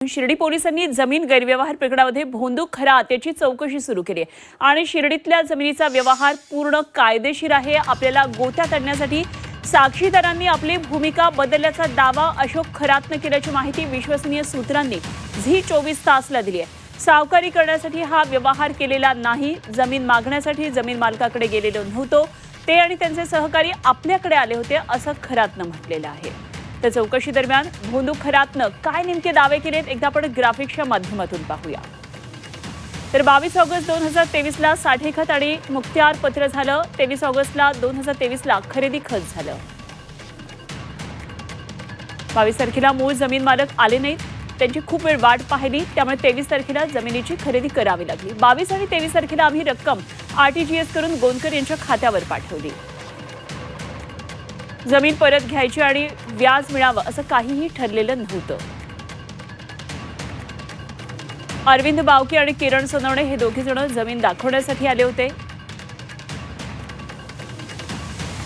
शिर्डी पोलिसांनी जमीन गैरव्यवहार प्रकरणामध्ये भोंदू खरात याची चौकशी सुरू केली आहे आणि शिर्डीतल्या जमिनीचा व्यवहार पूर्ण कायदेशीर आहे। आपल्याला गोत्यात आणण्यासाठी साक्षीदारांनी आपली भूमिका बदलल्याचा दावा अशोक खरातने केल्याची माहिती विश्वसनीय सूत्रांनी झी 24 तासला दिली आहे। सावकारी करण्यासाठी हा व्यवहार केलेला नाही, जमीन मागण्यासाठी जमीन मालकाकडे गेलेलो नव्हतो, ते आणि त्यांचे सहकारी आपल्याकडे आले होते असं खरातने म्हटलेलं आहे। तर चौकशी दरम्यान भोंदू खरातने काय नेमके दावे केलेत एकदा आपण ग्राफिक्सच्या माध्यमातून पाहूया। तर 22 ऑगस्ट 2023 ला साठे खत आणि मुक्त्यार पत्र झालं। 23 ऑगस्टला 2023 ला खरेदी खत झालं। 22 तारखेला मूळ जमीन मालक आले नाहीत, त्यांची खूप वेळ वाट पाहिली, त्यामुळे 23 तारखेला जमिनीची खरेदी करावी लागली। 22 आणि 23 तारखेला आम्ही रक्कम आरटीजीएस करून गोंदकर यांच्या खात्यावर पाठवली। जमीन परत घ्यायची आणि व्याज मिळावं असं काहीही ठरलेलं नव्हतं। अरविंद बावकी आणि किरण सोनवणे हे दोघे जण जमीन दाखवण्यासाठी आले होते।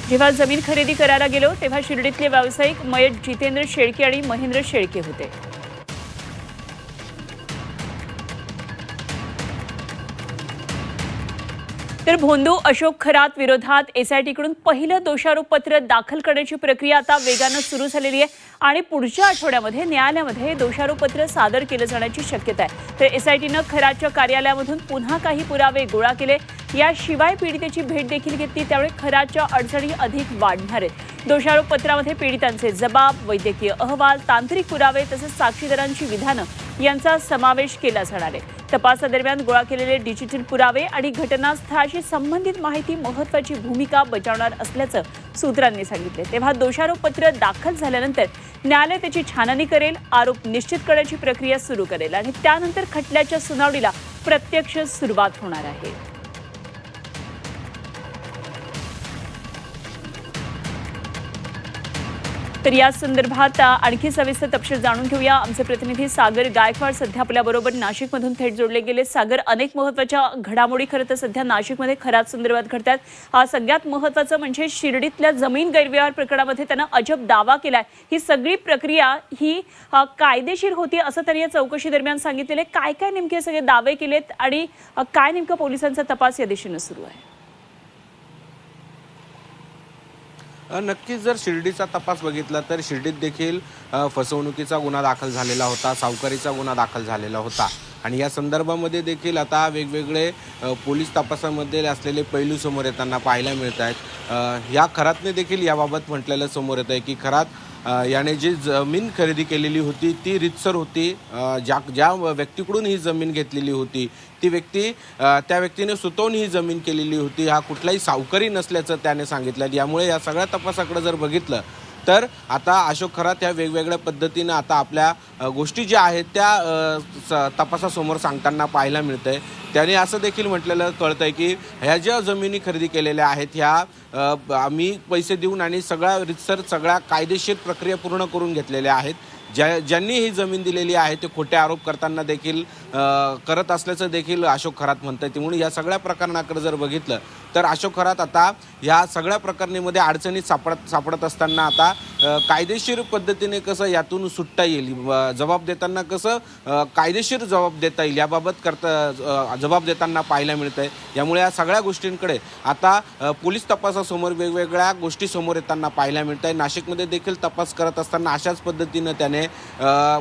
जेव्हा जमीन खरेदी करायला गेलो तेव्हा शिर्डीतले व्यावसायिक मयत जितेंद्र शेळके आणि महेंद्र शेळके होते। तर भोंदू अशोक खरात विरोधात एसआयटीकडून पहिलं दोषारोपपत्र दाखल करण्याची प्रक्रिया आता वेगाने सुरू झालेली आहे आणि पुढच्या आठवड्यामध्ये न्यायालयामध्ये दोषारोपपत्र सादर केलं जाण्याची शक्यता आहे। तर एसआयटीने खरातच्या कार्यालयामधून पुन्हा काही पुरावे गोळा केले, याशिवाय पीडितेची भेट देखील घेतली, त्यामुळे खरातच्या अडचणी अधिक वाढणार आहेत। दोषारोपपत्रामध्ये पीडितांचे जबाब, वैद्यकीय अहवाल, तांत्रिक पुरावे तसेच साक्षीदारांची विधानं यांचा समावेश केला जाणार आहे। तपासादरम्यान गोळा केलेले डिजिटल पुरावे आणि घटनास्थळाशी संबंधित माहिती महत्त्वाची भूमिका बजावणार असल्याचं सूत्रांनी सांगितले। तेव्हा दोषारोपपत्र दाखल झाल्यानंतर न्यायालय त्याची छाननी करेल, आरोप निश्चित करण्याची प्रक्रिया सुरू करेल आणि त्यानंतर खटल्याच्या सुनावणीला प्रत्यक्ष सुरुवात होणार आहे। तर या संदर्भात आणखी सविस्तर तपशील जाणून घेऊया। आमचे प्रतिनिधी सागर गायकवाड सध्या आपल्याबरोबर नाशिकमधून थेट जोडले गेले। सागर, अनेक महत्त्वाच्या घडामोडी खरं तर सध्या नाशिकमध्ये खरात संदर्भात घडतात। सगळ्यात महत्त्वाचं म्हणजे शिर्डीतल्या जमीन गैरव्यवहार प्रकरणामध्ये त्यानं अजब दावा केलाय। ही सगळी प्रक्रिया ही कायदेशीर होती असं त्यांनी या चौकशी दरम्यान सांगितलेले। काय काय नेमके सगळे दावे केलेत आणि काय नेमका पोलिसांचा तपास या दिशेने सुरू आहे? नक्कीच जर शिर्डीचा तपास बघितला तर शिर्डीत देखील फसवणुकीचा गुन्हा दाखल झालेला होता, सावकारीचा गुन्हा दाखल झालेला होता आणि या संदर्भामध्ये देखील आता वेगवेगळे पोलीस तपासामध्ये असलेले पैलू समोर येताना पाहायला मिळत आहेत। या खरातने देखील याबाबत म्हटलेलं समोर येत आहे की खरात याने जी जमीन खरेदी केलेली होती ती रितसर होती। ज्या व्यक्तीकडून ही जमीन घेतलेली होती ती व्यक्ती त्या व्यक्तीने स्वतःहून ही जमीन केलेली होती, हा कुठलाही सावकारी नसल्याचं त्याने सांगितलं। यामुळे या सगळ्या तपासाकडे जर बघितलं तर आता अशोक खरात या वेगवेगळ्या पद्धतीनं आता आपल्या गोष्टी ज्या आहेत त्या तपासासमोर सांगताना पाहायला मिळतंय। त्याने असं देखील म्हटलेलं कळतंय की ह्या ज्या जमिनी खरेदी केलेल्या आहेत ह्या आम्ही पैसे देऊन आणि सगळ्या रितसर सगळ्या कायदेशीर प्रक्रिया पूर्ण करून घेतलेल्या आहेत। ज्यांनी ही जमीन दिलेली आहे ते खोटे आरोप करताना देखील करत असल्याचं देखील अशोक खरात म्हणतात। त्यामुळे या सगळ्या प्रकरणाकडे जर बघितलं तर अशोक खरात आता या सगळ्या प्रकरणीमध्ये अडचणीत सापडत असताना आता कायदेशीर पद्धतीने कसं यातून सुटता येईल, जबाब देताना कसं कायदेशीर जबाब देता येईल याबाबत जबाब देताना पाहायला मिळत आहे। यामुळे या सगळ्या गोष्टींकडे आता पोलीस तपासासमोर वेगवेगळ्या गोष्टी समोर येताना पाहायला मिळत आहे। नाशिकमध्ये देखील तपास करत असताना अशाच पद्धतीनं त्याने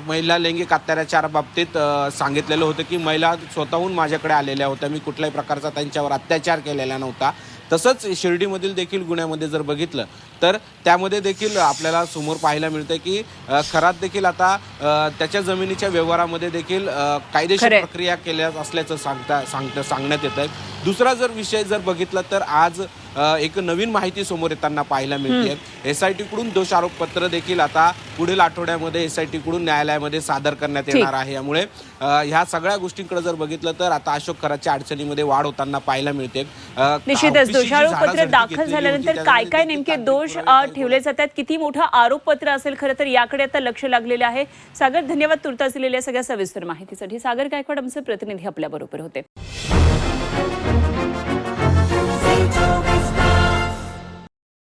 महिला लैंगिक अत्याचारा बाबतीत सांगितलेलं होतं की महिला स्वतःहून माझ्याकडे आलेल्या होत्या, मी कुठल्याही प्रकारचा त्यांच्यावर अत्याचार केलेला नव्हता। तसंच शिर्डीमधील देखील गुन्ह्यामध्ये जर बघितलं तर त्यामध्ये देखील आपल्याला समोर पाहायला मिळतं की खरात देखील आता त्याच्या जमिनीच्या व्यवहारामध्ये देखील कायदेशीर प्रक्रिया केल्या असल्याचं सांगण्यात येत आहे। दुसरा जर विषय जर बघितला तर आज एक नवीन माहिती समोर येताना पाहायला मिळते। एसआयटीकडून दोषारोपपत्र देखील आता पुढील आठवड्यामध्ये एसआयटीकडून न्यायालयामध्ये सादर करण्यात येणार आहे। यामुळे ह्या सगळ्या गोष्टींकडे जर बघितलं तर आता अशोक खरातच्या अडचणीमध्ये वाढ होताना पाहायला मिळते। निश्चितच दोषारोपपत्र दाखल झाल्यानंतर काय काय नेमके दोष ठेवले जातात, किती मोठं आरोपपत्र असेल, खरं तर याकडे आता लक्ष लागलेलं आहे। सागर, धन्यवाद तुर्तास दिलेल्या सगळ्या सविस्तर माहितीसाठी। सागर गायकवाड आमचे प्रतिनिधी आपल्याबरोबर होते।